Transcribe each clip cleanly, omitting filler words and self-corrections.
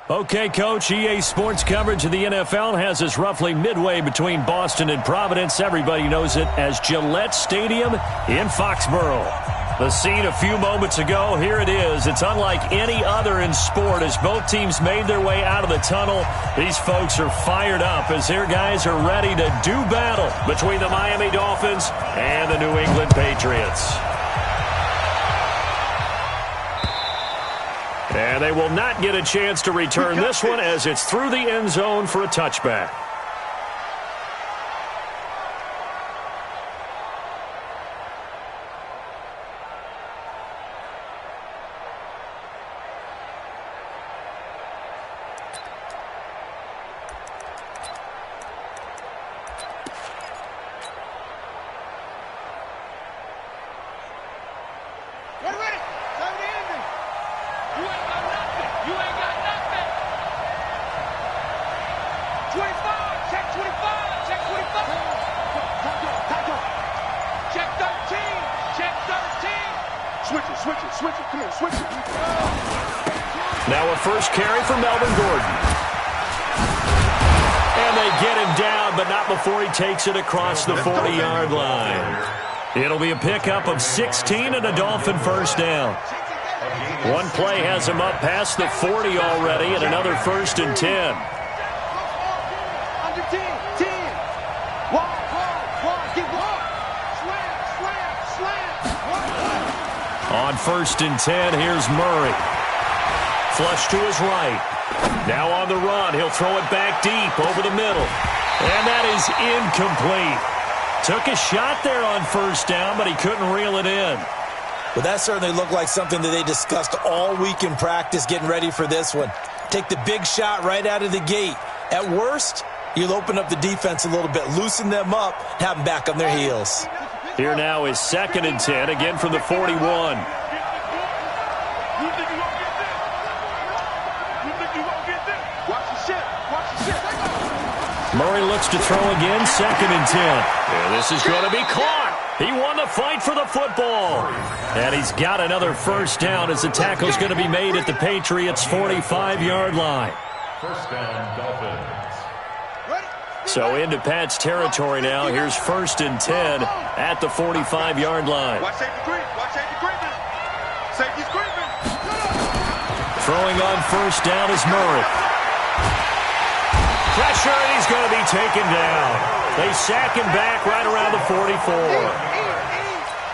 Okay, Coach, EA Sports coverage of the NFL has us roughly midway between Boston and Providence. Everybody knows it as Gillette Stadium in Foxborough. The scene a few moments ago, here it is. It's unlike any other in sport as both teams made their way out of the tunnel. These folks are fired up as their guys are ready to do battle between the Miami Dolphins and the New England Patriots. And they will not get a chance to return this one as it's through the end zone for a touchback. Now a first carry for Melvin Gordon. And they get him down, but not before he takes it across the 40-yard line. It'll be a pickup of 16 and a Dolphin first down. One play has him up past the 40 already, and another 1st and 10. On 1st and 10, here's Murray. Flush to his right. Now on the run, he'll throw it back deep over the middle. And that is incomplete. Took a shot there on 1st down, but he couldn't reel it in. Well, that certainly looked like something that they discussed all week in practice getting ready for this one. Take the big shot right out of the gate. At worst, you'll open up the defense a little bit, loosen them up, have them back on their heels. Here now is 2nd and 10, again from the 41. Murray looks to throw again, 2nd and 10. And this is going to be caught. He won the fight for the football. And he's got another 1st down as the tackle's going to be made at the Patriots' 45-yard line. 1st down, Dolphins. So into Pat's territory now. Here's 1st and 10 at the 45-yard line. Watch safety creep. Watch safety creeping. Safety's creeping. Throwing on 1st down is Murray. Pressure, and he's going to be taken down. They sack him back right around the 44.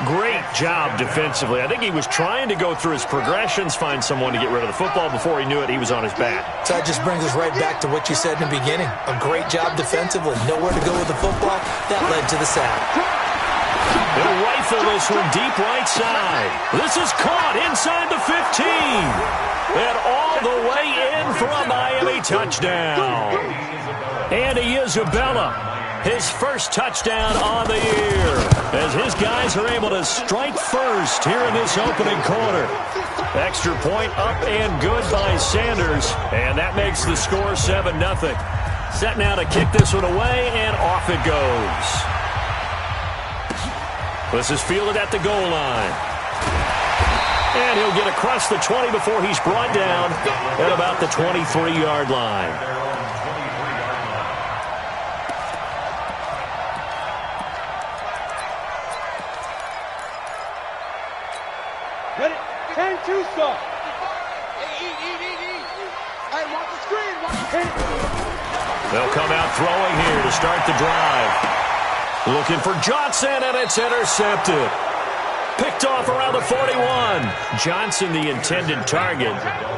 Great job defensively. I think he was trying to go through his progressions, find someone to get rid of the football. Before he knew it, he was on his back. So that just brings us right back to what you said in the beginning. A great job defensively. Nowhere to go with the football. That led to the sack. They'll rifle this one deep right side. This is caught inside the 15. And all the way in for a Miami touchdown. Andy Isabella, his first touchdown on the year, as his guys are able to strike first here in this opening quarter. Extra point up and good by Sanders, and that makes the score 7-0. Set now to kick this one away, and off it goes. This is fielded at the goal line. And he'll get across the 20 before he's brought down at about the 23-yard line. Ready? 10-2 stop. Hey, watch the screen. They'll come out throwing here to start the drive. Looking for Johnson, and it's intercepted. Picked off around the 41. Johnson, the intended target.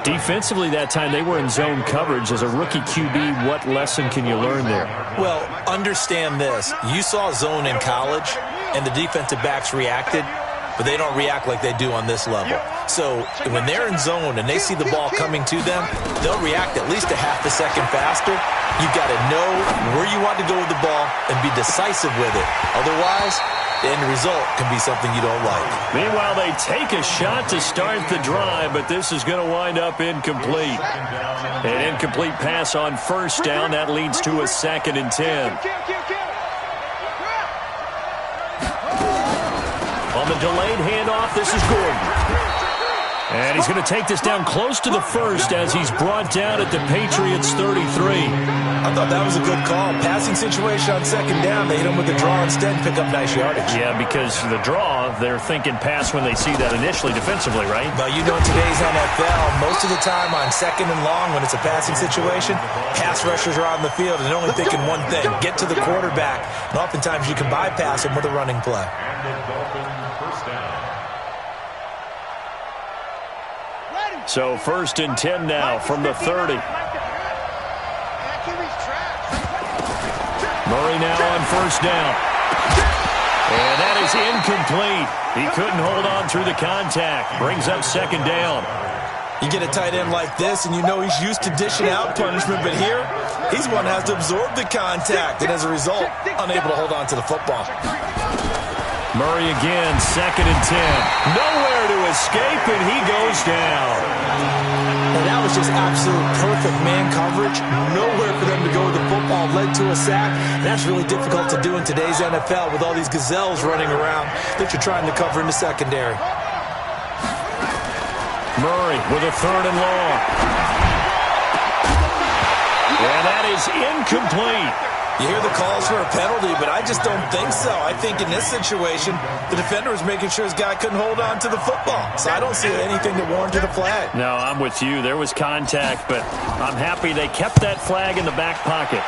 Defensively that time, they were in zone coverage. As a rookie QB, what lesson can you learn there? Well, understand this. You saw zone in college, and the defensive backs reacted, but they don't react like they do on this level. So when they're in zone and they see the ball coming to them, they'll react at least a half a second faster. You've got to know where you want to go with the ball and be decisive with it. Otherwise, the end result can be something you don't like. Meanwhile, they take a shot to start the drive, but this is going to wind up incomplete. An incomplete pass on 1st down. That leads to a 2nd and 10. On the delayed handoff, this is Gordon. And And he's going to take this down close to the first as he's brought down at the Patriots' 33. I thought that was a good call. Passing situation on second down. They hit him with the draw instead and pick up nice yardage. Yeah, because the draw, they're thinking pass when they see that initially defensively, right? But you know, in today's NFL, most of the time on second and long when it's a passing situation, pass rushers are on the field and they're only thinking one thing, get to the quarterback. And oftentimes you can bypass him with a running play. So 1st and 10 now from the 30. Murray now on 1st down. And that is incomplete. He couldn't hold on through the contact. Brings up 2nd down. You get a tight end like this, and you know he's used to dishing out punishment, but here, he's one that has to absorb the contact, and as a result, unable to hold on to the football. Murray again, 2nd and 10. Nowhere to escape, and he goes down. And that was just absolute perfect man coverage. Nowhere for them to go with the football. Led to a sack. And that's really difficult to do in today's NFL with all these gazelles running around that you're trying to cover in the secondary. Murray with a 3rd and long. And that is incomplete. You hear the calls for a penalty, but I just don't think so. I think in this situation, the defender was making sure his guy couldn't hold on to the football. So I don't see anything that warranted a flag. No, I'm with you. There was contact, but I'm happy they kept that flag in the back pocket.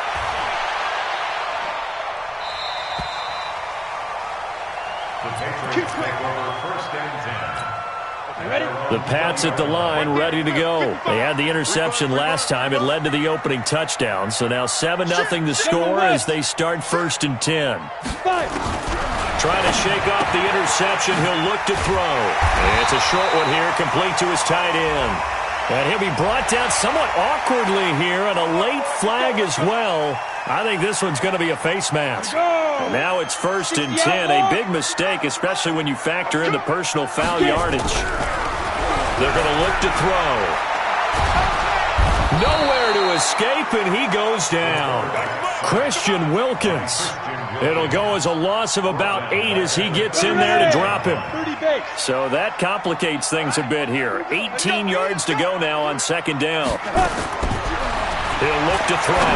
The Patriots take over 1st and 10. The Pats at the line, ready to go. They had the interception last time. It led to the opening touchdown. So now 7-0 the score as they start 1st and 10. Trying to shake off the interception. He'll look to throw. It's a short one here, complete to his tight end. And he'll be brought down somewhat awkwardly here, and a late flag as well. I think this one's going to be a face mask. And now it's 1st and 10. A big mistake, especially when you factor in the personal foul yardage. They're going to look to throw. Nowhere to escape, and he goes down. Christian Wilkins. It'll go as a loss of about 8 as he gets in there to drop him. So that complicates things a bit here. 18 yards to go now on 2nd down. He'll look to throw.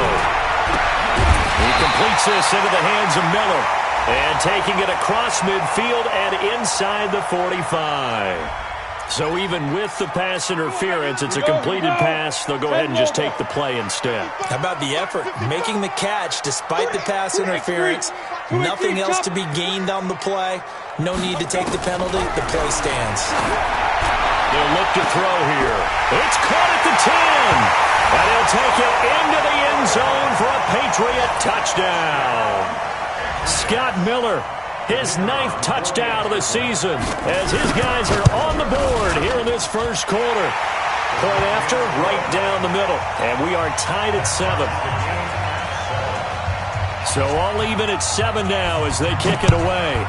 He completes this into the hands of Miller. And taking it across midfield and inside the 45. So even with the pass interference, it's a completed pass. They'll go ahead and just take the play instead. How about the effort? Making the catch despite the pass interference. Nothing else to be gained on the play. No need to take the penalty. The play stands. They'll look to throw here. It's caught at the 10. And he'll take it into the end zone for a Patriot touchdown. Scott Miller, his 9th touchdown of the season as his guys are on the board here in this first quarter. Point after, right down the middle. And we are tied at 7. So all even at 7 now as they kick it away.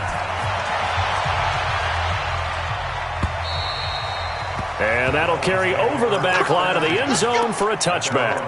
And that'll carry over the back line of the end zone for a touchback.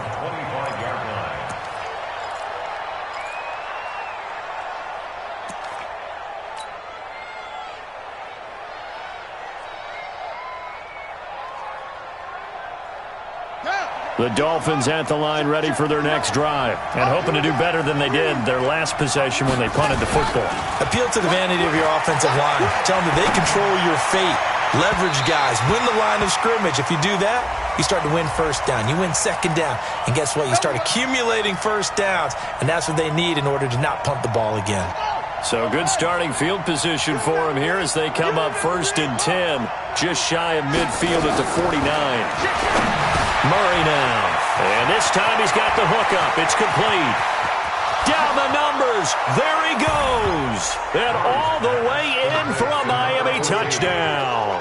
The Dolphins at the line ready for their next drive and hoping to do better than they did their last possession when they punted the football. Appeal to the vanity of your offensive line. Tell them that they control your fate. Leverage guys. Win the line of scrimmage. If you do that, you start to win 1st down. You win 2nd down. And guess what? You start accumulating 1st downs. And that's what they need in order to not punt the ball again. So good starting field position for them here as they come up 1st and 10. Just shy of midfield at the 49. Murray now. And this time he's got the hook up. It's complete. Down the numbers. There he goes. And all the way in for a Miami touchdown.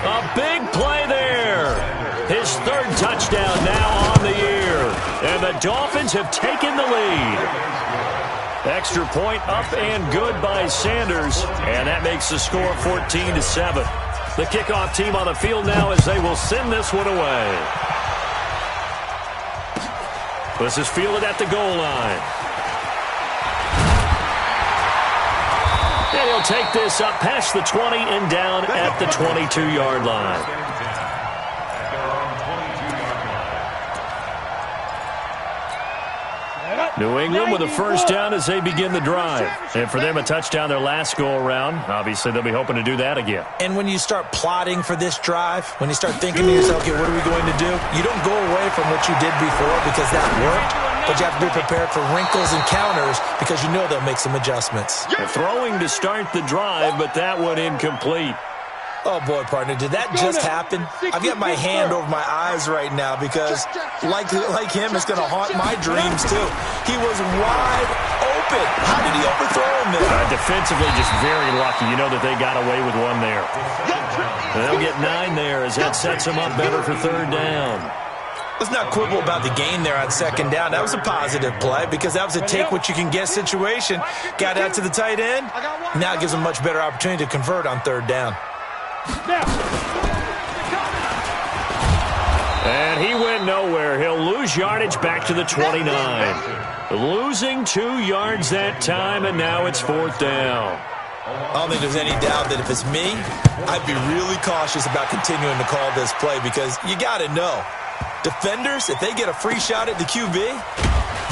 A big play there. His 3rd touchdown now on the year. And the Dolphins have taken the lead. Extra point up and good by Sanders. And that makes the score 14-7. The kickoff team on the field now as they will send this one away. This is fielded at the goal line. And he'll take this up past the 20 and down at the 22-yard line. New England with a first down as they begin the drive. And for them, a touchdown their last go-around. Obviously, they'll be hoping to do that again. And when you start plotting for this drive, when you start thinking to yourself, okay, what are we going to do? You don't go away from what you did before because that worked, but you have to be prepared for wrinkles and counters because you know they'll make some adjustments. Throwing to start the drive, but that one incomplete. Oh, boy, partner, did that just happen? I've got my hand over my eyes right now because, like him, it's going to haunt my dreams, too. He was wide open. How did he overthrow him there? Defensively, just very lucky. You know that they got away with one there. They'll get 9 there as that sets them up better for third down. Let's not quibble about the gain there on second down. That was a positive play because that was a take-what-you-can-get situation. Got out to the tight end. Now it gives them a much better opportunity to convert on third down. And he went nowhere. He'll lose yardage back to the 29. Losing 2 yards that time, and now it's fourth down. I don't think there's any doubt that if it's me, I'd be really cautious about continuing to call this play because you got to know, defenders, if they get a free shot at the QB,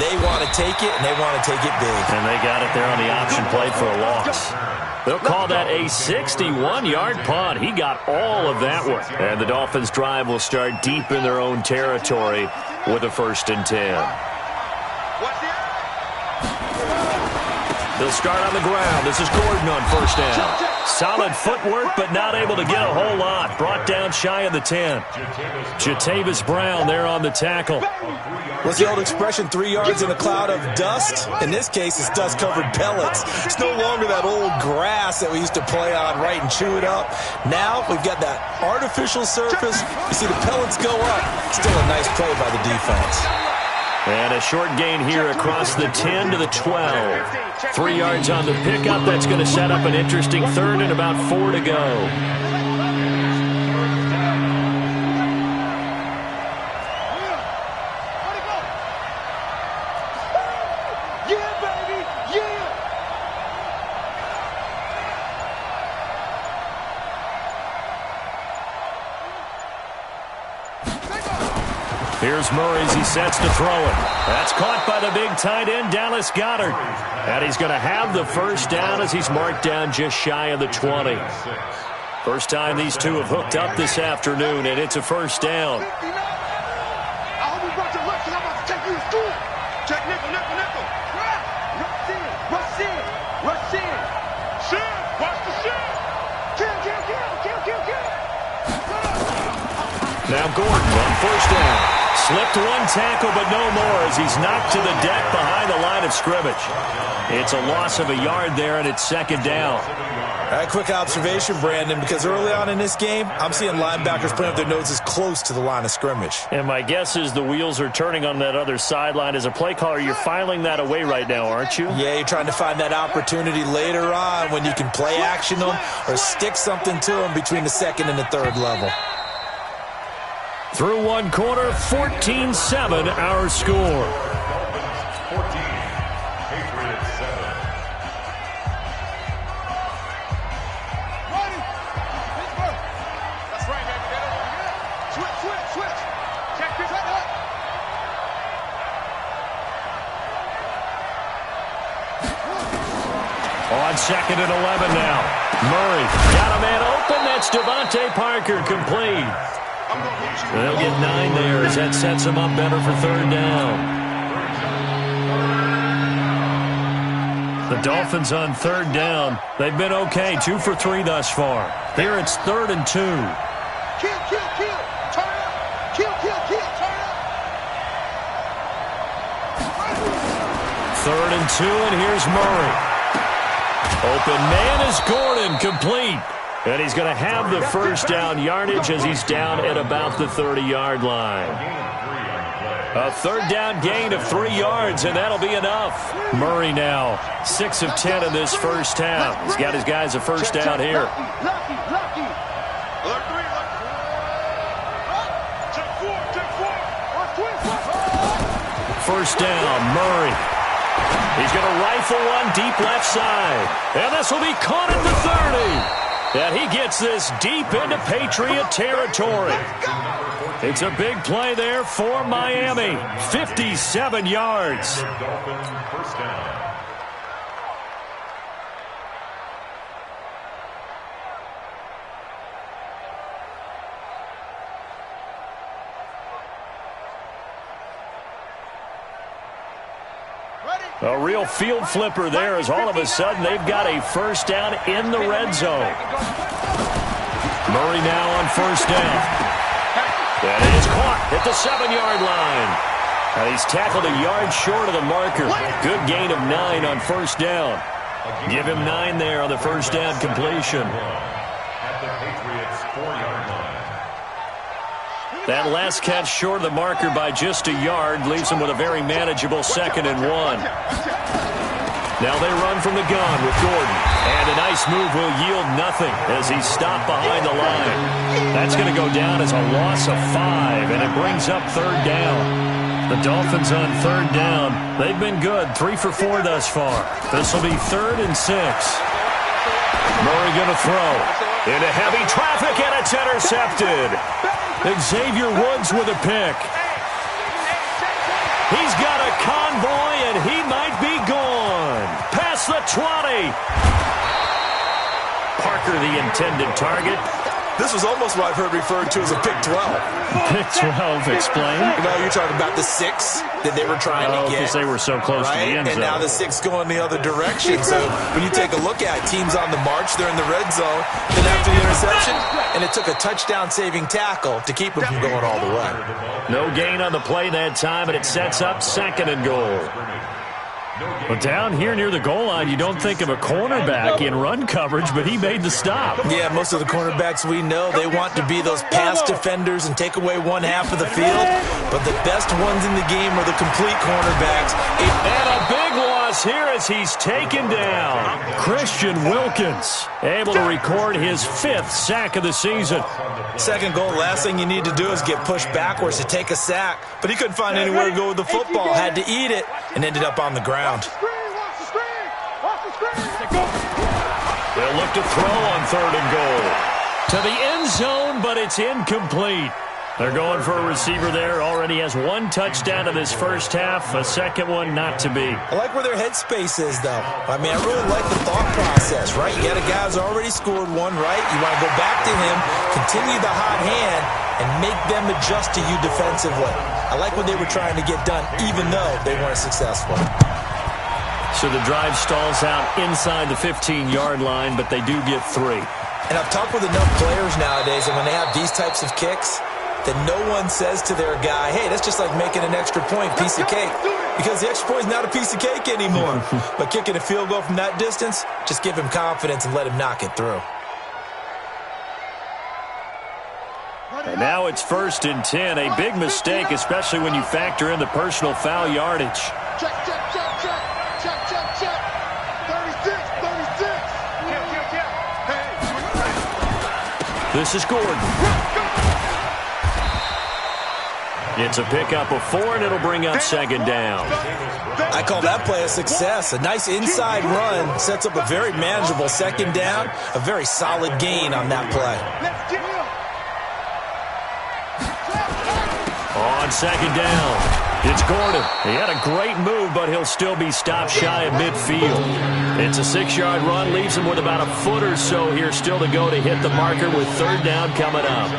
they want to take it, and they want to take it big. And they got it there on the option play for a loss. They'll call that a 61-yard punt. He got all of that one. And the Dolphins' drive will start deep in their own territory with a 1st and 10. They'll start on the ground. This is Gordon on first down. Solid footwork, but not able to get a whole lot. Brought down shy of the 10. Jatavis Brown there on the tackle. What's the old expression, 3 yards in a cloud of dust? In this case, it's dust-covered pellets. It's no longer that old grass that we used to play on, right, and chew it up. Now we've got that artificial surface. You see the pellets go up. Still a nice play by the defense. And a short gain here across the 10 to the 12. 3 yards on the pickup. That's going to set up an interesting third and about 4 to go. Here's Murray as he sets to throw it. That's caught by the big tight end, Dallas Goedert. And he's going to have the first down as he's marked down just shy of the 20. First time these two have hooked up this afternoon, and it's a first down. I hope we brought your lunch because I'm about to take you to school. Check nickel, nickel, nickel. Rush in, rush in, rush in. Shit, watch the shit. Kill, kill, kill, kill, kill, kill. Now Gordon on first down. Slipped one tackle, but no more as he's knocked to the deck behind the line of scrimmage. It's a loss of a yard there, and it's second down. A quick observation, Brandon, because early on in this game, I'm seeing linebackers putting up their noses close to the line of scrimmage. And my guess is the wheels are turning on that other sideline. As a play caller, you're filing that away right now, aren't you? Yeah, you're trying to find that opportunity later on when you can play action them or stick something to them between the second and the third level. Through one quarter, 14-7 our score. 14, Patriots 7. That's right, baby. Switch, switch, switch. Check this out. On second and 11 now. Murray got a man open. That's Devontae Parker complete. They'll get 9 there as that sets them up better for third down. The Dolphins on third down. They've been okay. 2 for 3 thus far. Here it's 3rd and 2. Kill, kill, kill. Turn it up. Kill, kill, kill. Turn it up. 3rd and 2, and here's Murray. Open man is Gordon, complete. And he's going to have the first down yardage as he's down at about the 30-yard line. A third down gain of 3 yards, and that'll be enough. Murray now 6 of 10 in this first half. He's got his guys a first down here. Lucky. First down, Murray. He's going to rifle one deep left side. And this will be caught at the 30. And he gets this deep into Patriot territory. It's a big play there for Miami. 57 yards. First down. A real field flipper there as all of a sudden they've got a first down in the red zone. Murray now on first down. That is caught at the 7-yard line. And he's tackled a yard short of the marker. Good gain of 9 on first down. Give him 9 there on the first down completion. At the Patriots' 4-yard line. That last catch short of the marker by just a yard leaves him with a very manageable 2nd and 1. Now they run from the gun with Gordon. And a nice move will yield nothing as he's stopped behind the line. That's going to go down as a loss of 5, and it brings up 3rd down. The Dolphins on 3rd down. They've been good, 3 for 4 thus far. This will be 3rd and 6. Murray going to throw. Into heavy traffic, and it's intercepted. Xavier Woods with a pick. He's got a convoy, and he might be gone. Past the 20. Parker, the intended target. This was almost what I've heard referred to as a pick 12. Pick 12, explain. You know, you're talking about the 6 that they were trying to get. Because they were so close to the end zone. And now the 6 going the other direction. So when you take a look at teams on the march, they're in the red zone. Then after the interception, and it took a touchdown-saving tackle to keep them from going all the way. No gain on the play that time, and it sets up 2nd and goal. But down here near the goal line, you don't think of a cornerback in run coverage, but he made the stop. Yeah, most of the cornerbacks we know, they want to be those pass defenders and take away one half of the field. But the best ones in the game are the complete cornerbacks. And a big loss here as he's taken down. Christian Wilkins able to record his 5th sack of the season. 2nd goal, last thing you need to do is get pushed backwards to take a sack. But he couldn't find anywhere to go with the football, had to eat it, and ended up on the ground. They'll look to throw on 3rd and goal. To the end zone, but it's incomplete. They're going for a receiver there. Already has 1 touchdown in this first half. A 2nd one not to be. I like where their headspace is, though. I mean, I really like the thought process, right? You got a guy who's already scored 1, right? You want to go back to him, continue the hot hand, and make them adjust to you defensively. I like what they were trying to get done, even though they weren't successful. So the drive stalls out inside the 15-yard line, but they do get 3. And I've talked with enough players nowadays, and when they have these types of kicks, that no one says to their guy, hey, that's just like making an extra point, piece of cake. Because the extra point is not a piece of cake anymore. But kicking a field goal from that distance, just give him confidence and let him knock it through. And now it's 1st and 10. A big mistake, especially when you factor in the personal foul yardage. Check, check, check, check. Check, check, check. 36, 36. Hey. This is Gordon. It's a pickup of 4, and it'll bring up 2nd down. I call that play a success. A nice inside run sets up a very manageable 2nd down. A very solid gain on that play. On 2nd down, it's Gordon. He had a great move, but he'll still be stopped shy of midfield. It's a 6-yard run, leaves him with about a foot or so here still to go to hit the marker with 3rd down coming up.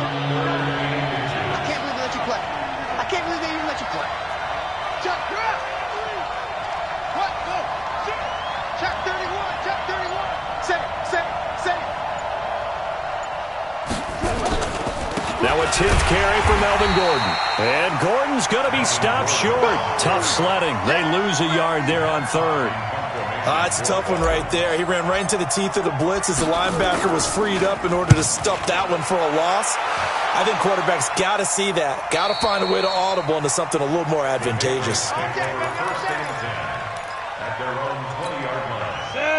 Now a 10th carry for Melvin Gordon. And Gordon's going to be stopped short. Tough sledding. They lose a yard there on 3rd. It's a tough one right there. He ran right into the teeth of the blitz as the linebacker was freed up in order to stop that one for a loss. I think quarterbacks got to see that. Got to find a way to audible into something a little more advantageous.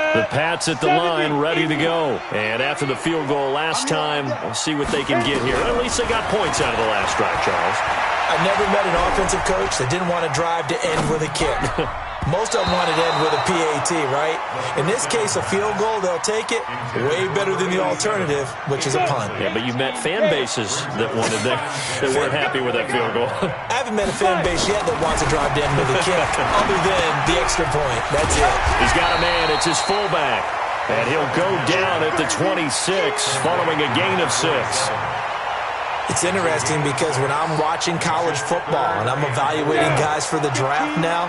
The Pats at the line, ready to go. And after the field goal last time, we'll see what they can get here. At least they got points out of the last drive, Charles. I've never met an offensive coach that didn't want to drive to end with a kick. Most of them want it end with a PAT, right? In this case, a field goal, they'll take it. Way better than the alternative, which is a punt. Yeah, but you met fan bases that wanted that weren't happy with that field goal. I haven't met a fan base yet that wants to drive down with a kick, other than the extra point. That's it. He's got a man. It's his fullback. And he'll go down at the 26 following a gain of 6. It's interesting because when I'm watching college football and I'm evaluating guys for the draft now,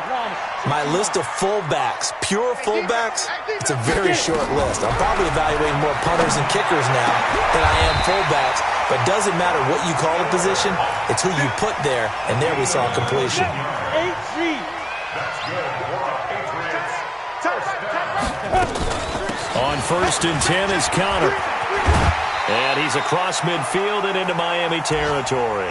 my list of fullbacks, pure fullbacks, it's a very short list. I'm probably evaluating more punters and kickers now than I am fullbacks, but it doesn't matter what you call the position, it's who you put there, and there we saw completion. On 1st and 10 is Connor. And he's across midfield and into Miami territory.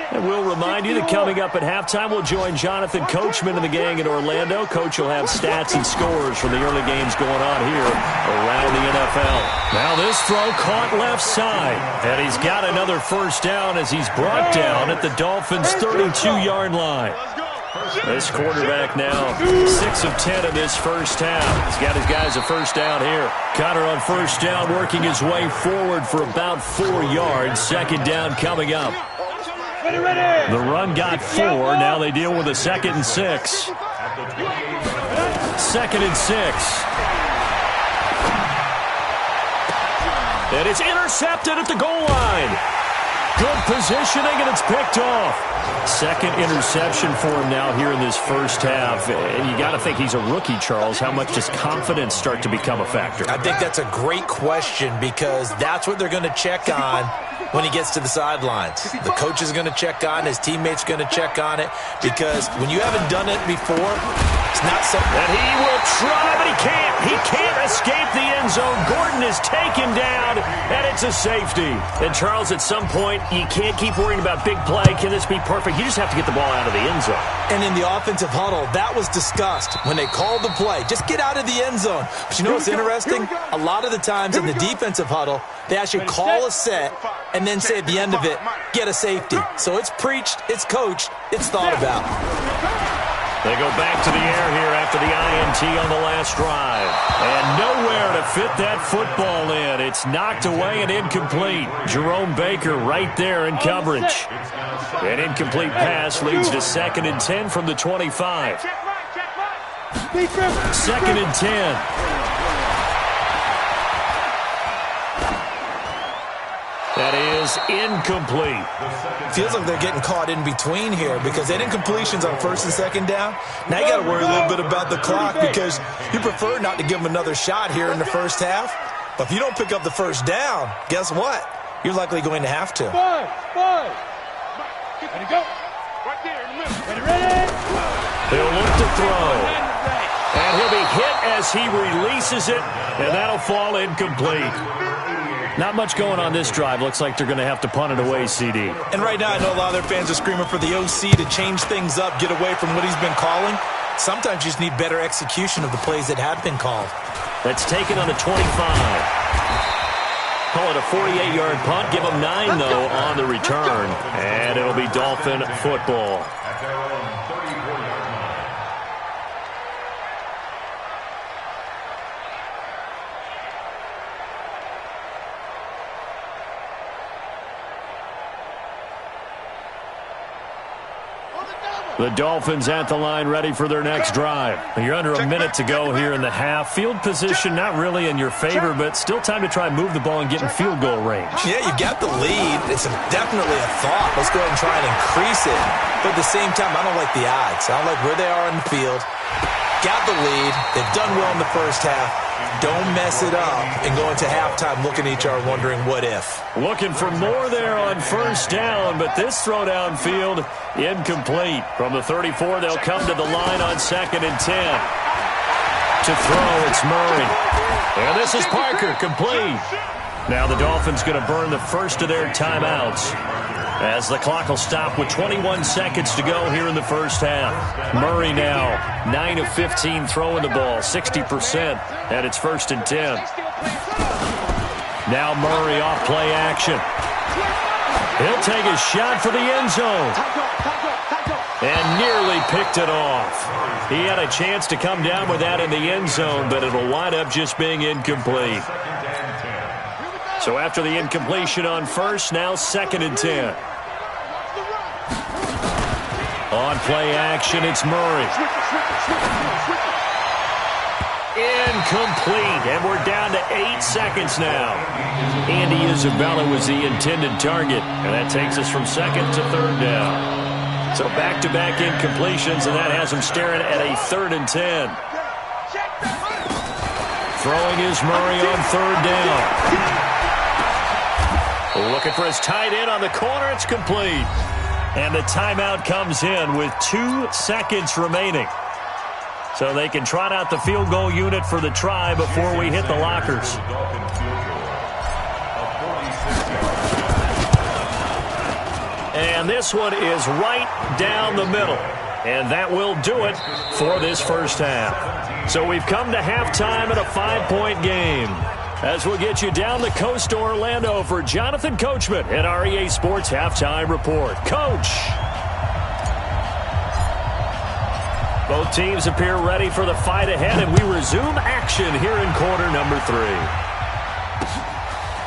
And we'll remind you that coming up at halftime, we'll join Jonathan Coachman and the gang in Orlando. Coach will have stats and scores from the early games going on here around the NFL. Now this throw caught left side. And he's got another first down as he's brought down at the Dolphins' 32-yard line. This quarterback now 6 of 10 in this first half. He's got his guys a first down here. Connor on first down working his way forward for about 4 yards. Second down coming up. The run got 4. Now they deal with a 2nd and 6. 2nd and 6. And it's intercepted at the goal line. Good positioning, and it's picked off. Second interception for him now here in this first half. And you got to think he's a rookie, Charles. How much does confidence start to become a factor? I think that's a great question because that's what they're going to check on when he gets to the sidelines. The coach is going to check on, his teammates going to check on it because when you haven't done it before, it's not something. And he will try, but he can't. He can't escape the end zone. Gordon is taken down, and it's a safety. And Charles, at some point, you can't keep worrying about big play. Can this be perfect? You just have to get the ball out of the end zone. And in the offensive huddle, that was discussed when they called the play. Just get out of the end zone. But you know what's interesting? A lot of the times in the defensive huddle, they actually call a set and then say at the end of it, get a safety. So it's preached, it's coached, it's thought about. They go back to the air here after the INT on the last drive. And nowhere to fit that football in. It's knocked away and incomplete. Jerome Baker right there in coverage. An incomplete pass leads to 2nd and 10 from the 25. 2nd and 10. That is incomplete. Feels like they're getting caught in between here because that incompletion's on 1st and 2nd down. Now you got to worry a little bit about the clock because you prefer not to give them another shot here in the first half. But if you don't pick up the first down, guess what? You're likely going to have to. Five. Ready, go. Right there in the middle. Ready? He'll look to throw. And he'll be hit as he releases it, and that'll fall incomplete. Not much going on this drive. Looks like they're going to have to punt it away, CD. And right now, I know a lot of their fans are screaming for the OC to change things up, get away from what he's been calling. Sometimes you just need better execution of the plays that have been called. That's taken on the 25. Call it a 48-yard punt. Give them 9, though, on the return. And it'll be Dolphin football. The Dolphins at the line ready for their next drive. You're under a minute to go here in the half. Field position not really in your favor, but still time to try and move the ball and get in field goal range. Yeah, you got the lead. It's definitely a thought. Let's go ahead and try and increase it. But at the same time, I don't like the odds. I don't like where they are in the field. Got the lead. They've done well in the first half. Don't mess it up and go into halftime looking at each other wondering what if. Looking for more there on first down, but this throw downfield incomplete. From the 34, they'll come to the line on 2nd and 10. To throw, it's Murray. And this is Parker, complete. Now the Dolphins going to burn the first of their timeouts as the clock will stop with 21 seconds to go here in the first half. Murray now 9 of 15 throwing the ball, 60%, and it's 1st and 10. Now Murray off play action. He'll take a shot for the end zone. And nearly picked it off. He had a chance to come down with that in the end zone, but it'll wind up just being incomplete. So after the incompletion on first, now 2nd and 10. On play action, it's Murray. Incomplete, and we're down to 8 seconds now. Andy Isabella was the intended target, and that takes us from 2nd to 3rd down. So back-to-back incompletions, and that has him staring at a 3rd and 10. Throwing is Murray on 3rd down. Looking for his tight end on the corner. It's complete. And the timeout comes in with 2 seconds remaining. So they can trot out the field goal unit for the try before we hit the lockers. And this one is right down the middle. And that will do it for this first half. So we've come to halftime in a 5-point game. As we'll get you down the coast to Orlando for Jonathan Coachman at our EA Sports Halftime Report. Coach! Both teams appear ready for the fight ahead, and we resume action here in quarter number 3.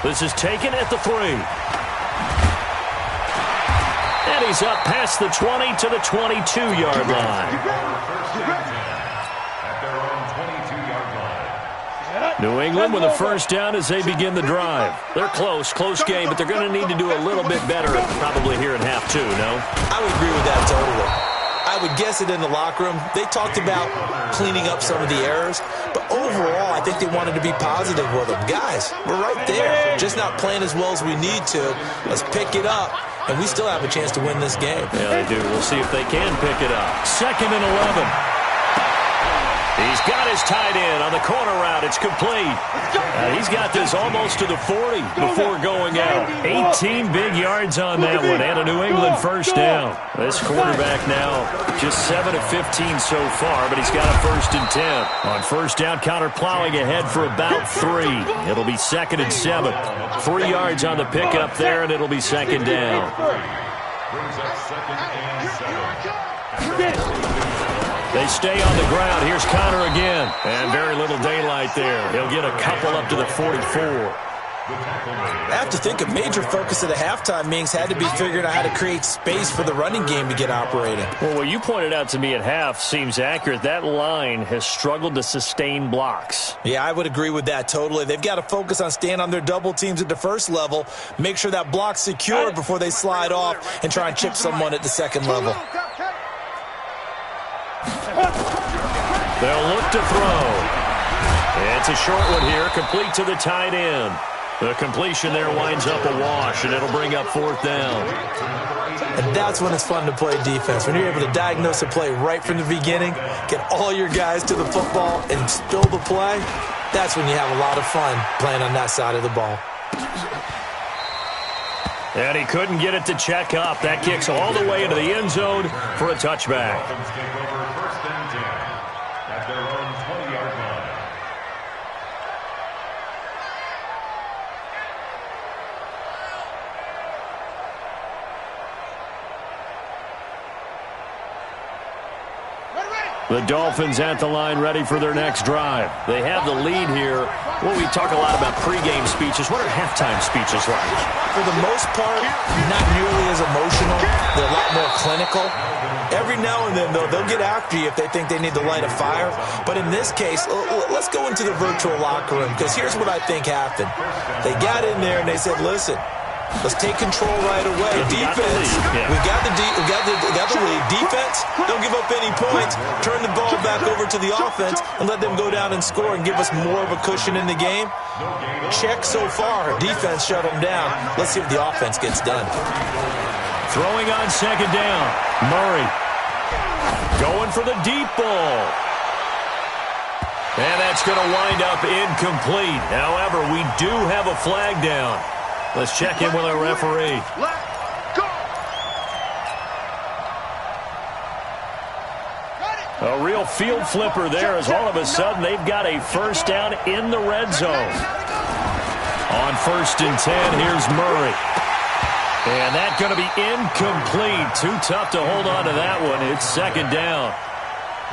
This is taken at the 3. And he's up past the 20 to the 22-yard line. New England with a first down as they begin the drive. They're close game, but they're going to need to do a little bit better probably here in half 2, no? I would agree with that totally. I would guess it in the locker room. They talked about cleaning up some of the errors, but overall, I think they wanted to be positive with them. Guys, we're right there. Just not playing as well as we need to. Let's pick it up, and we still have a chance to win this game. Yeah, they do. We'll see if they can pick it up. 2nd and 11. He's got his tight end on the corner route. It's complete. He's got this almost to the 40 before going out. 18 big yards on that one and a New England first down. This quarterback now just 7 of 15 so far, but he's got a 1st and 10. On first down, counter plowing ahead for about 3. It'll be 2nd and 7. 3 yards on the pickup there, and it'll be 2nd down. Brings up 2nd and 7. They stay on the ground. Here's Connor again. And very little daylight there. He'll get a couple up to the 44. I have to think a major focus of the halftime meetings had to be figuring out how to create space for the running game to get operating. Well, what you pointed out to me at half seems accurate. That line has struggled to sustain blocks. Yeah, I would agree with that totally. They've got to focus on staying on their double teams at the first level, make sure that block's secure before they slide off and try and chip someone at the second level. They'll look to throw. It's a short one here, complete to the tight end. The completion there winds up a wash, and it'll bring up 4th down. And that's when it's fun to play defense. When you're able to diagnose a play right from the beginning, get all your guys to the football, and spill the play, that's when you have a lot of fun playing on that side of the ball. And he couldn't get it to check up. That kicks all the way into the end zone for a touchback. The Dolphins at the line ready for their next drive. They have the lead here. Well, we talk a lot about pregame speeches. What are halftime speeches like? For the most part, not nearly as emotional. They're a lot more clinical. Every now and then, though, they'll get after you if they think they need to light a fire. But in this case, let's go into the virtual locker room, because here's what I think happened. They got in there and they said, listen, let's take control right away. Defense, we've got the lead. Defense, don't give up any points. Turn the ball back over to the offense and let them go down and score and give us more of a cushion in the game. Check so far. Defense shut them down. Let's see if the offense gets done. Throwing on 2nd down. Murray going for the deep ball. And that's going to wind up incomplete. However, we do have a flag down. Let's check in with our referee. A real field flipper there as all of a sudden they've got a first down in the red zone. On 1st and 10, here's Murray. And that's going to be incomplete. Too tough to hold on to that one. It's second down.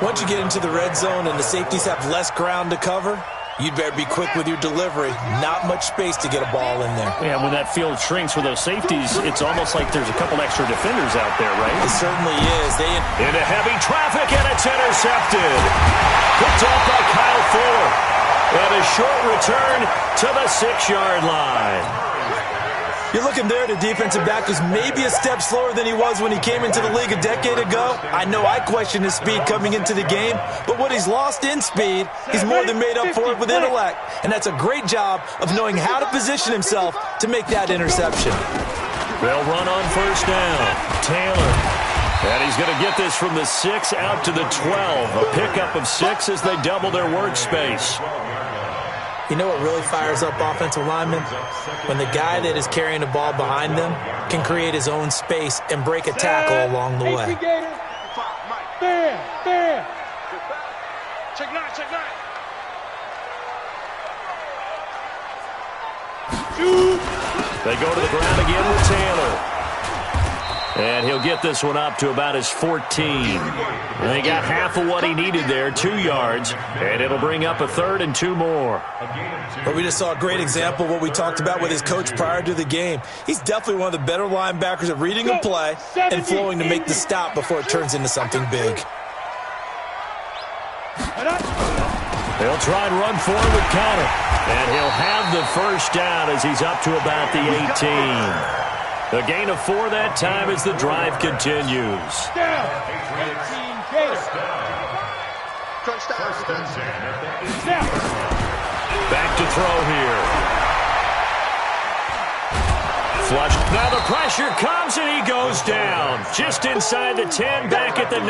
Once you get into the red zone and the safeties have less ground to cover, you'd better be quick with your delivery. Not much space to get a ball in there. Yeah, when that field shrinks with those safeties, it's almost like there's a couple extra defenders out there, right? It certainly is. Into heavy traffic, and it's intercepted. Picked off by Kyle Fuller. And a short return to the 6-yard line. You're looking there, the defensive back was maybe a step slower than he was when he came into the league a decade ago. I know I questioned his speed coming into the game, but what he's lost in speed, he's more than made up for it with intellect. And that's a great job of knowing how to position himself to make that interception. They'll run on first down. Taylor. And he's going to get this from the 6 out to the 12. A pickup of 6 as they double their workspace. You know what really fires up offensive linemen? When the guy that is carrying the ball behind them can create his own space and break a tackle along the way. Check 9, check 9. They go to the ground again with Taylor. And he'll get this one up to about his 14. And they got half of what he needed there, 2 yards. And it'll bring up a 3rd and 2 more. But we just saw a great example of what we talked about with his coach prior to the game. He's definitely one of the better linebackers at reading a play and flowing to make the stop before it turns into something big. They'll try and run forward with Connor. And he'll have the first down as he's up to about the 18. A gain of 4 that time as the drive continues. Back to throw here. Flushed. Now the pressure comes and he goes down. Just inside the 10, back at the 9.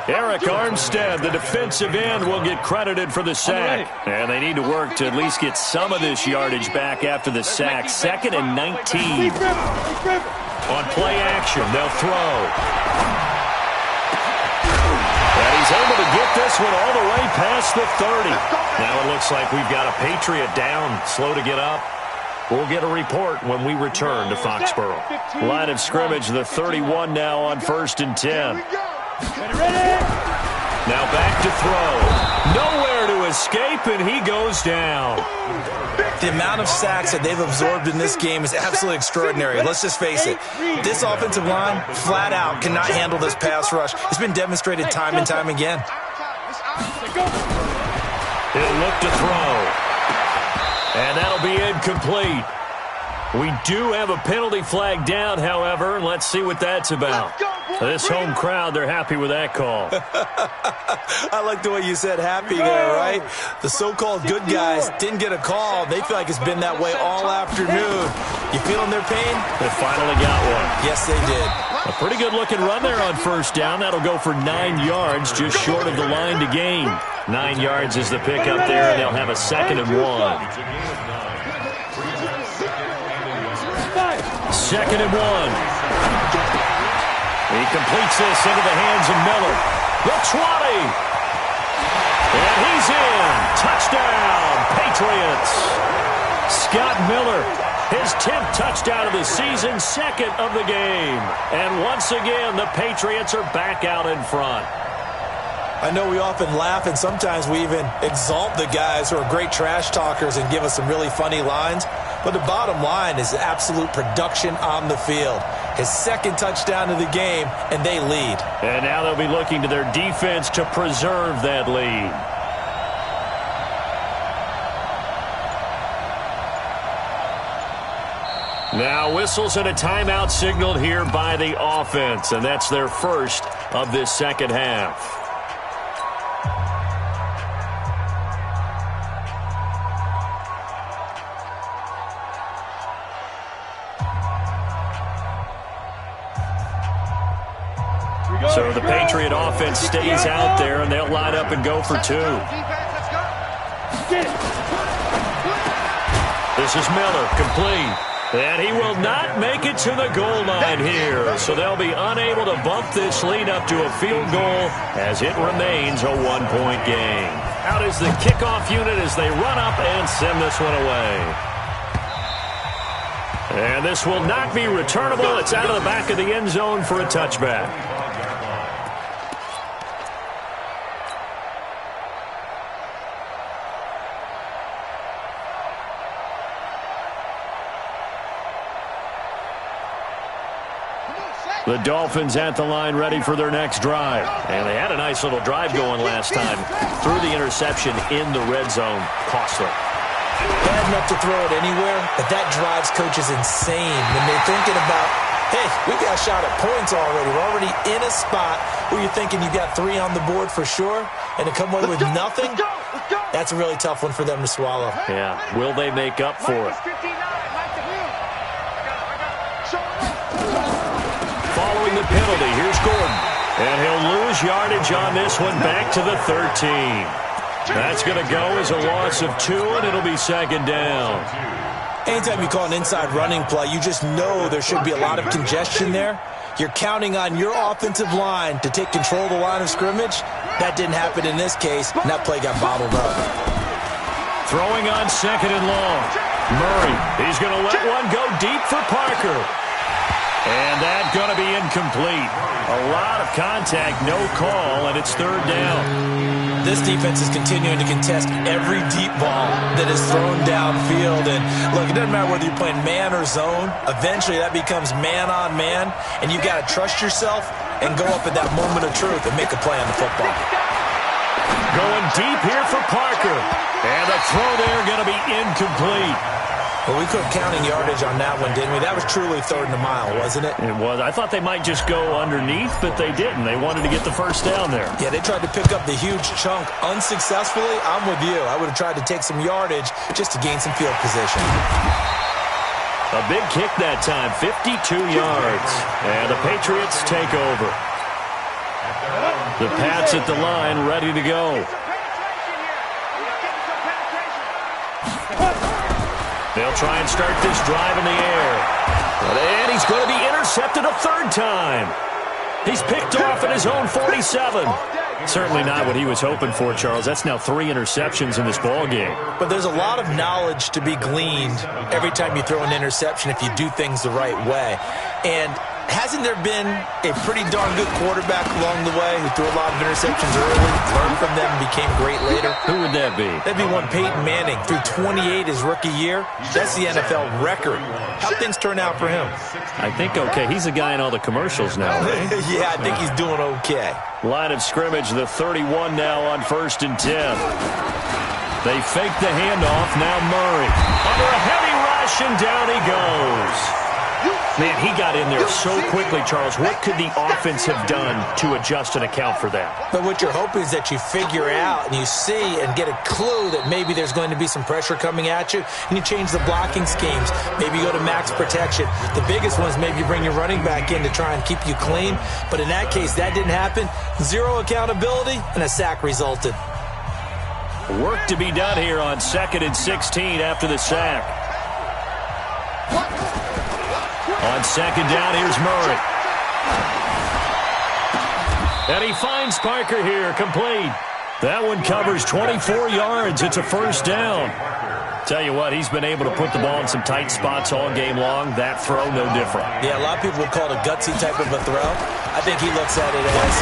Eric Armstead, the defensive end, will get credited for the sack. And they need to work to at least get some of this yardage back after the sack. 2nd and 19. On play action, they'll throw. And he's able to get this one all the way past the 30. Now it looks like we've got a Patriot down, slow to get up. We'll get a report when we return to Foxborough. Line of scrimmage, the 31 now on 1st and 10. Now back to throw. Nowhere to escape, and he goes down. The amount of sacks that they've absorbed in this game is absolutely extraordinary. Let's just face it. This offensive line, flat out, cannot handle this pass rush. It's been demonstrated time and time again. He'll look to throw. And that'll be incomplete. We do have a penalty flag down, however, and let's see what that's about. This home crowd, they're happy with that call. I like the way you said happy there, right? The so-called good guys didn't get a call. They feel like it's been that way all afternoon. You feeling their pain? They finally got one. Yes, they did. A pretty good-looking run there on first down. That'll go for 9 yards, just short of the line to gain. 9 yards is the pickup there, and they'll have a 2nd and 1. 2nd and 1. He completes this into the hands of Miller. The 20. And he's in. Touchdown, Patriots. Scott Miller, his 10th touchdown of the season, 2nd of the game. And once again, the Patriots are back out in front. I know we often laugh, and sometimes we even exalt the guys who are great trash talkers and give us some really funny lines. But the bottom line is absolute production on the field. His 2nd touchdown of the game, and they lead. And now they'll be looking to their defense to preserve that lead. Now whistles and a timeout signaled here by the offense, and that's their first of this second half. So the Patriot offense stays out there, and they'll line up and go for 2. This is Miller, complete. And he will not make it to the goal line here. So they'll be unable to bump this lead up to a field goal as it remains a 1-point game. Out is the kickoff unit as they run up and send this one away. And this will not be returnable. It's out of the back of the end zone for a touchback. The Dolphins at the line ready for their next drive. And they had a nice little drive going last time. Threw the interception in the red zone. Costly. Bad enough to throw it anywhere, but that drives coaches insane when they're thinking about, hey, we got a shot at points already. We're already in a spot where you're thinking you got 3 on the board for sure, and to come away with nothing, that's a really tough one for them to swallow. Yeah. Will they make up for it? Following the penalty, here's Gordon. And he'll lose yardage on this one, back to the 13. That's going to go as a loss of 2, and it'll be second down. Anytime you call an inside running play, you just know there should be a lot of congestion there. You're counting on your offensive line to take control of the line of scrimmage. That didn't happen in this case, and that play got bottled up. Throwing on second and long. Murray, he's going to let one go deep for Parker. And that's going to be incomplete. A lot of contact, no call, and it's third down. This defense is continuing to contest every deep ball that is thrown downfield. And, look, it doesn't matter whether you're playing man or zone. Eventually, that becomes man-on-man, and you've got to trust yourself and go up at that moment of truth and make a play on the football. Going deep here for Parker. And the throw there going to be incomplete. Well, we quit counting yardage on that one, didn't we? That was truly third and a mile, wasn't it? It was. I thought they might just go underneath, but they didn't. They wanted to get the first down there. Yeah, they tried to pick up the huge chunk unsuccessfully. I'm with you. I would have tried to take some yardage just to gain some field position. A big kick that time, 52 yards. And the Patriots take over. The Pats at the line, ready to go. They'll try and start this drive in the air. And he's going to be intercepted a third time. He's picked off at his own 47. Certainly not what he was hoping for, Charles. That's now 3 interceptions in this ball game. But there's a lot of knowledge to be gleaned every time you throw an interception if you do things the right way. And hasn't there been a pretty darn good quarterback along the way who threw a lot of interceptions early, learned from them, and became great later? Who would that be? That'd be one Peyton Manning. Threw 28 his rookie year. That's the NFL record. How'd things turn out for him? I think okay. He's a guy in all the commercials now, right? Yeah, I think he's doing okay. Line of scrimmage, the 31 now on 1st and 10. They fake the handoff. Now Murray. Under a heavy rush, and down he goes. Man, he got in there so quickly, Charles. What could the offense have done to adjust and account for that? But what you're hoping is that you figure out and you see and get a clue that maybe there's going to be some pressure coming at you, and you change the blocking schemes. Maybe you go to max protection. The biggest one is maybe you bring your running back in to try and keep you clean. But in that case, that didn't happen. 0 accountability, and a sack resulted. Work to be done here on 2nd and 16 after the sack. On second down, here's Murray. And he finds Parker here, complete. That one covers 24 yards. It's a first down. Tell you what, he's been able to put the ball in some tight spots all game long. That throw, no different. Yeah, a lot of people would call it a gutsy type of a throw. I think he looks at it as,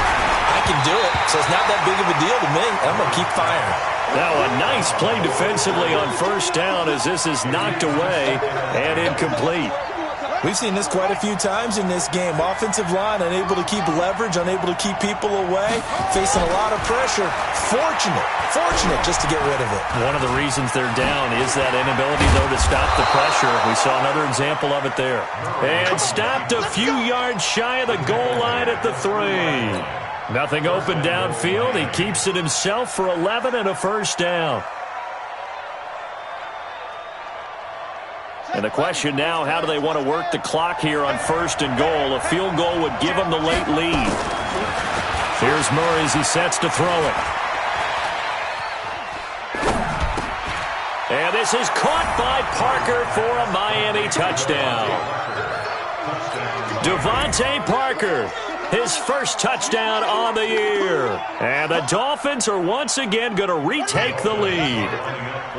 I can do it, so it's not that big of a deal to me, and I'm going to keep firing. Now a nice play defensively on first down as this is knocked away and incomplete. We've seen this quite a few times in this game. Offensive line unable to keep leverage, unable to keep people away, facing a lot of pressure. Fortunate just to get rid of it. One of the reasons they're down is that inability, though, to stop the pressure. We saw another example of it there. And stopped a few yards shy of the goal line at the 3. Nothing open downfield. He keeps it himself for 11 and a first down. And the question now, how do they want to work the clock here on 1st and goal? A field goal would give them the late lead. Here's Murray as he sets to throw it. And this is caught by Parker for a Miami touchdown. Devontae Parker. his first touchdown on the year. And the Dolphins are once again going to retake the lead.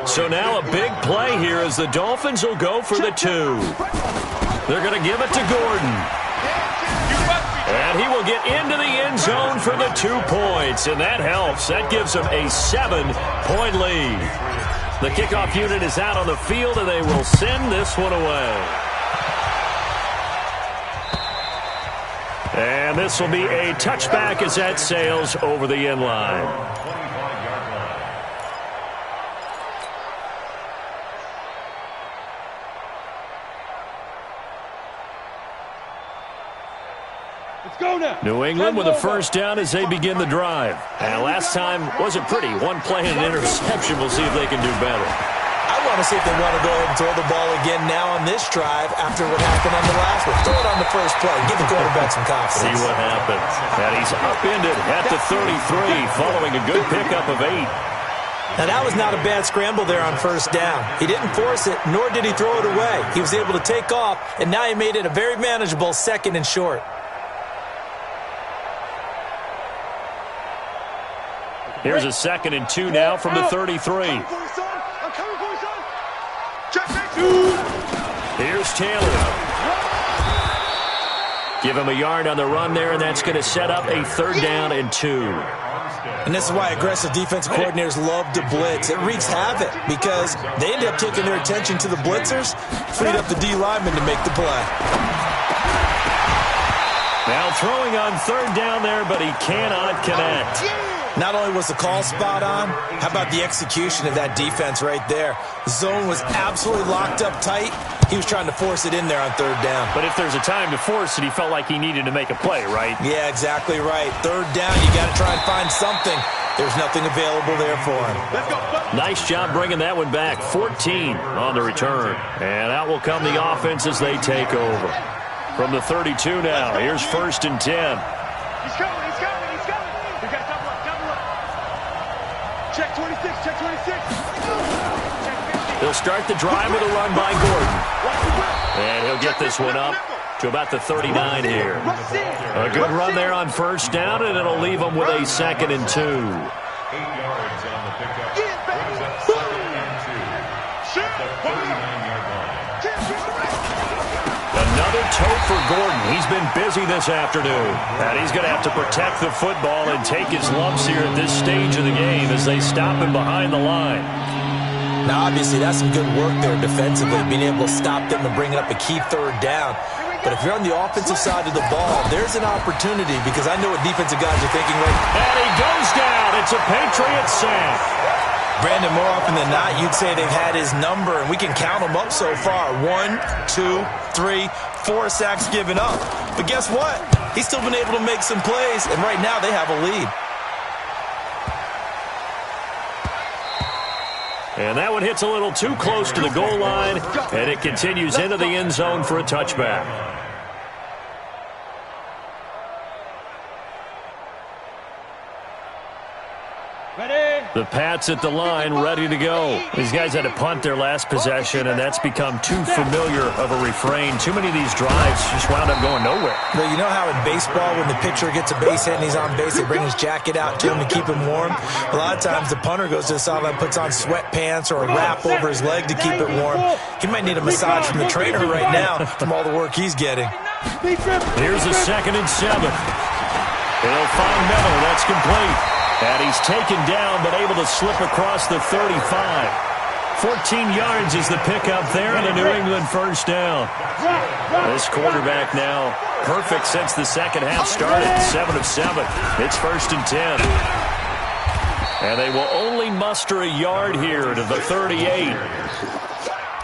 So now a big play here as the Dolphins will go for the 2. They're going to give it to Gordon. And he will get into the end zone for the 2 points. And that helps. That gives them a 7-point lead. The kickoff unit is out on the field, and they will send this one away. And this will be a touchback as that sails over the end line. Let's go now. New England with a first down as they begin the drive. And last time wasn't pretty. One play and an interception. We'll see if they can do better. I want to see if they want to go ahead and throw the ball again now on this drive after what happened on the last one. Throw it on the first play. Give the quarterback some confidence. See what happens. And he's upended at the 33 following a good pickup of 8. Now, that was not a bad scramble there on first down. He didn't force it, nor did he throw it away. He was able to take off, and now he made it a very manageable 2nd and short. Here's a 2nd and 2 now from the 33. Here's Taylor. Give him a yard on the run there, and that's going to set up a 3rd down and 2. And this is why aggressive defensive coordinators love to blitz. It wreaks havoc because they end up taking their attention to the blitzers, freed up the D lineman to make the play. Now throwing on 3rd down there, but he cannot connect. Not only was the call spot on, how about the execution of that defense right there? Zone was absolutely locked up tight. He was trying to force it in there on 3rd down. But if there's a time to force it, he felt like he needed to make a play, right? Yeah, exactly right. 3rd down, you got to try and find something. There's nothing available there for him. Nice job bringing that one back. 14 on the return. And out will come the offense as they take over. From the 32 now, here's 1st and 10. He's coming. You got double up. Check 26, check 26. They'll start the drive with a run by Gordon. And he'll get this one up to about the 39 here. A good run there on first down, and it'll leave them with a 2nd and 2. 8 yards on the pickup. Brings up 2nd and 2. At the 39-yard line. Another tote for Gordon. He's been busy this afternoon. And he's going to have to protect the football and take his lumps here at this stage of the game as they stop him behind the line. Now, obviously, that's some good work there defensively, being able to stop them and bring up a key 3rd down. But if you're on the offensive side of the ball, there's an opportunity because I know what defensive guys are thinking right now. And he goes down. It's a Patriot sack. Brandon, more often than not, you'd say they've had his number, and we can count them up so far. 1, 2, 3, 4 sacks given up. But guess what? He's still been able to make some plays, and right now they have a lead. And that one hits a little too close to the goal line, and it continues into the end zone for a touchback. The Pats at the line, ready to go. These guys had to punt their last possession, and that's become too familiar of a refrain. Too many of these drives just wound up going nowhere. Well, you know how in baseball, when the pitcher gets a base hit and he's on base, they bring his jacket out to him to keep him warm? A lot of times the punter goes to the sideline, puts on sweatpants or a wrap over his leg to keep it warm. He might need a massage from the trainer right now from all the work he's getting. Here's a 2nd and 7. He'll find Meadow. That's complete. And he's taken down, but able to slip across the 35. 14 yards is the pickup there, and a New England first down. This quarterback now perfect since the second half started. 7 of 7. It's 1st and 10. And they will only muster a yard here to the 38.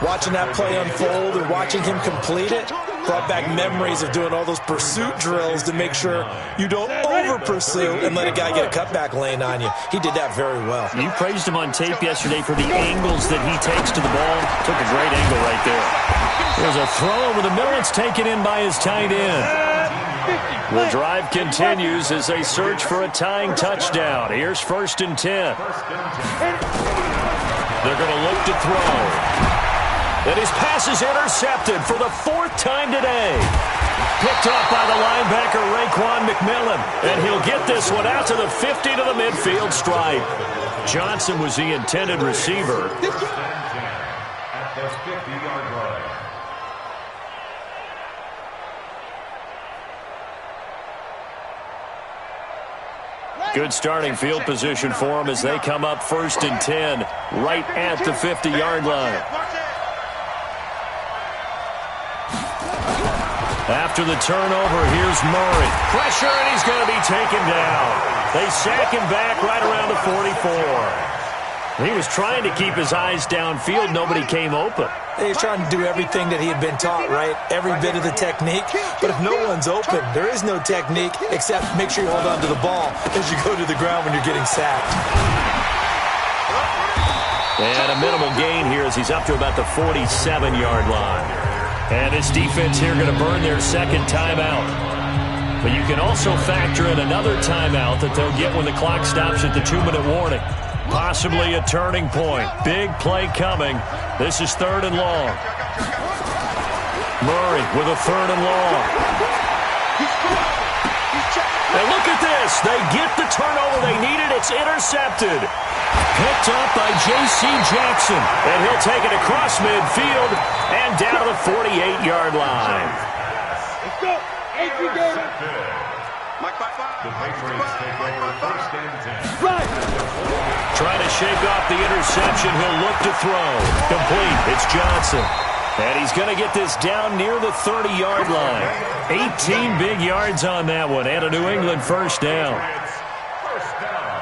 Watching that play unfold and watching him complete it brought back memories of doing all those pursuit drills to make sure you don't over-pursue and let a guy get a cutback lane on you. He did that very well. You praised him on tape yesterday for the angles that he takes to the ball. Took a great angle right there. There's a throw over the middle. It's taken in by his tight end. The drive continues as they search for a tying touchdown. Here's 1st and 10. They're going to look to throw. And his pass is intercepted for the 4th time today. picked off by the linebacker, Raekwon McMillan. And he'll get this one out to the 50 to the midfield stripe. Johnson was the intended receiver. At the 50-yard line. Good starting field position for them as they come up 1st and 10, right at the 50-yard line. After the turnover, here's Murray. Pressure, and he's going to be taken down. They sack him back right around the 44. He was trying to keep his eyes downfield. Nobody came open. He's trying to do everything that he had been taught, right? Every bit of the technique. But if no one's open, there is no technique except make sure you hold on to the ball as you go to the ground when you're getting sacked. And a minimal gain here as he's up to about the 47-yard line. And this defense here going to burn their second timeout. But you can also factor in another timeout that they'll get when the clock stops at the 2-minute warning. Possibly a turning point. Big play coming. This is 3rd and long. Murray with a 3rd and long. And look at this. They get the turnover they needed. It's intercepted. Picked up by J.C. Jackson. And he'll take it across midfield and down to the 48-yard line. Let's go. The Patriots take over 1st and 10. Right. Trying to shake off the interception. He'll look to throw. Complete. It's Johnson. And he's going to get this down near the 30-yard line. 18 big yards on that one. And a New England first down. First down.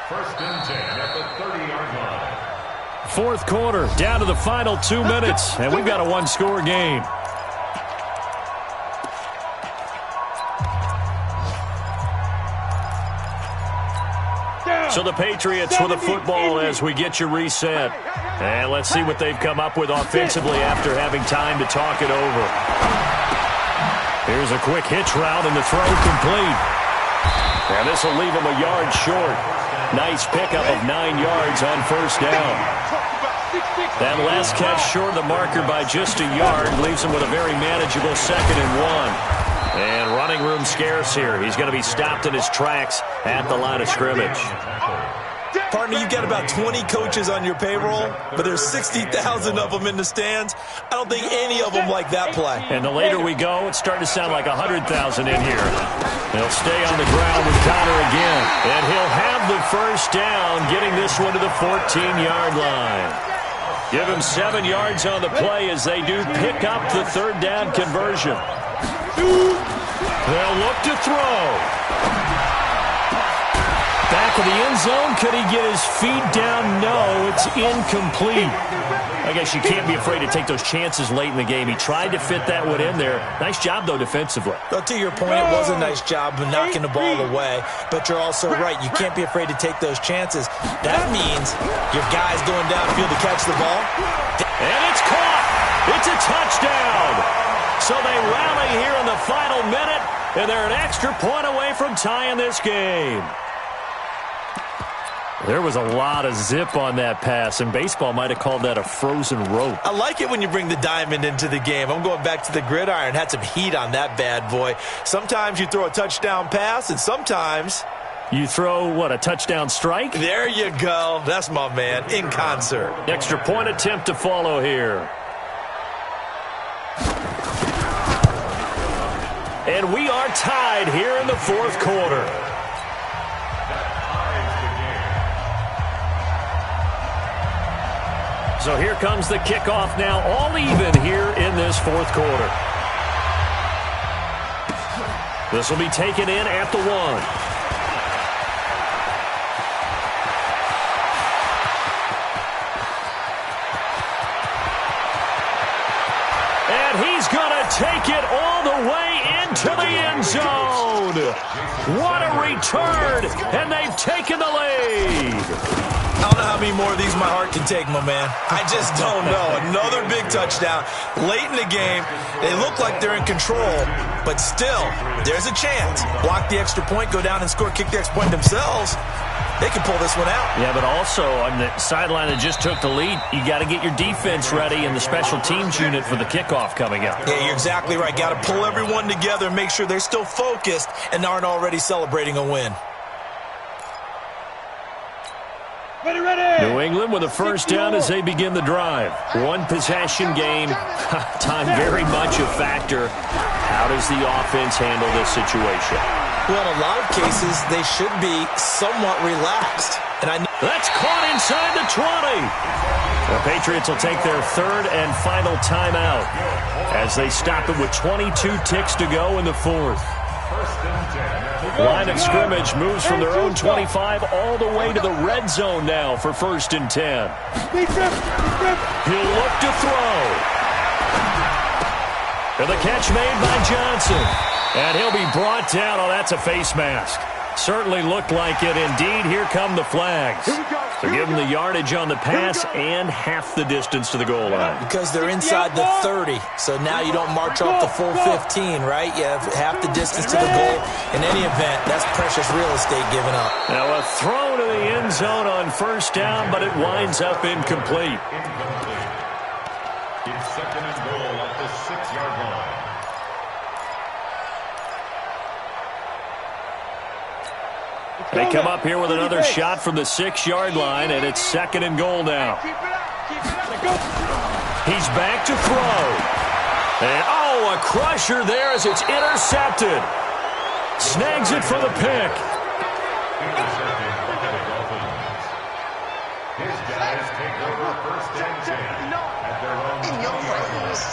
1st and 10 at the 30-yard line. 4th quarter, down to the final 2 minutes. And we've got a one-score game. So the Patriots with the football as we get you reset. And let's see what they've come up with offensively after having time to talk it over. Here's a quick hitch route and the throw complete. And this will leave him a yard short. Nice pickup of 9 yards on 1st down. That last catch short of the marker by just a yard leaves him with a very manageable 2nd and 1. And running room scarce here. He's going to be stopped in his tracks at the line of scrimmage. Partner, you've got about 20 coaches on your payroll, but there's 60,000 of them in the stands. I don't think any of them like that play. And the later we go, it's starting to sound like 100,000 in here. They'll stay on the ground with Connor again. And he'll have the first down, getting this one to the 14-yard line. Give him 7 yards on the play as they do pick up the 3rd down conversion. They'll look to throw. Back of the end zone. Could he get his feet down? No, it's incomplete. I guess you can't be afraid to take those chances late in the game. He tried to fit that one in there. Nice job, though, defensively. Well, to your point, it was a nice job of knocking the ball away. But you're also right. You can't be afraid to take those chances. That means your guy's going downfield to catch the ball. And it's caught. It's a touchdown. So they rally here in the final minute, and they're an extra point away from tying this game. There was a lot of zip on that pass, and baseball might have called that a frozen rope. I like it when you bring the diamond into the game. I'm going back to the gridiron. Had some heat on that bad boy. Sometimes you throw a touchdown pass, and sometimes you throw, what, a touchdown strike? There you go. That's my man, in concert. Extra point attempt to follow here. And we are tied here in the 4th quarter. So here comes the kickoff now, all even here in this 4th quarter. This will be taken in at the 1. He's going to take it all the way into the end zone. What a return, and they've taken the lead. I don't know how many more of these my heart can take, my man. I just don't know. Another big touchdown. Late in the game, they look like they're in control, but still, there's a chance. Block the extra point, go down and score, kick the extra point themselves. they can pull this one out. Yeah, but also on the sideline that just took the lead, you got to get your defense ready and the special teams unit for the kickoff coming up. Yeah, you're exactly right. Got to pull everyone together and make sure they're still focused and aren't already celebrating a win. New England with a first down as they begin the drive. One possession game. Time very much a factor. How does the offense handle this situation? Well, in a lot of cases, they should be somewhat relaxed. That's caught inside the 20. The Patriots will take their third and final timeout as they stop it with 22 ticks to go in the fourth. Line of scrimmage moves from their own 25 all the way to the red zone now for 1st and 10. He'll look to throw. And the catch made by Johnson. And he'll be brought down. Oh, that's a face mask. Certainly looked like it. Indeed, here come the flags. So give them the yardage on the pass and half the distance to the goal line. Because they're inside the 30, so now you don't march off the full 15, right? You have half the distance to the goal. In any event, that's precious real estate given up. Now a throw to the end zone on first down, but it winds up incomplete. It's 2nd and goal at the 6-yard line. They come up here with another shot from the 6-yard line, and it's 2nd and goal now. He's back to throw. And, oh, a crusher there as it's intercepted. Snags it for the pick. Intercepted by the Dolphins. His guys take over 1st and 10 at their own 20-yard line.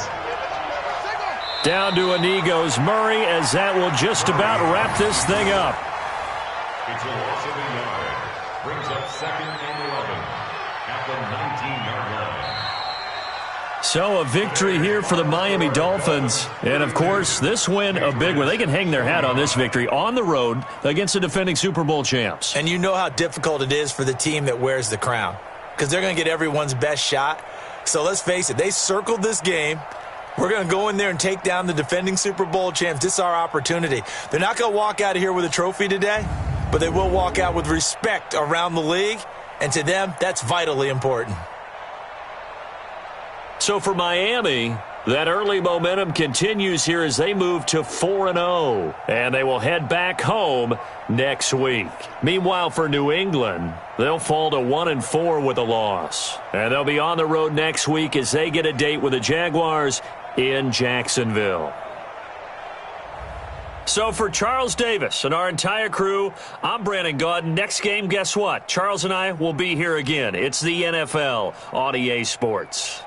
Down to a knee goes Murray as that will just about wrap this thing up. It's a loss of a yard. Brings up 2nd and 11 at the 19-yard line. So a victory here for the Miami Dolphins. And, of course, this win, a big one. They can hang their hat on this victory on the road against the defending Super Bowl champs. And you know how difficult it is for the team that wears the crown, because they're going to get everyone's best shot. So let's face it, they circled this game. We're going to go in there and take down the defending Super Bowl champs. This is our opportunity. They're not going to walk out of here with a trophy today, but they will walk out with respect around the league, and to them, that's vitally important. So for Miami, that early momentum continues here as they move to 4-0, and they will head back home next week. Meanwhile, for New England, they'll fall to 1-4 with a loss, and they'll be on the road next week as they get a date with the Jaguars in Jacksonville. So for Charles Davis and our entire crew, I'm Brandon Gaudin. Next game, guess what? Charles and I will be here again. It's the NFL on EA Sports.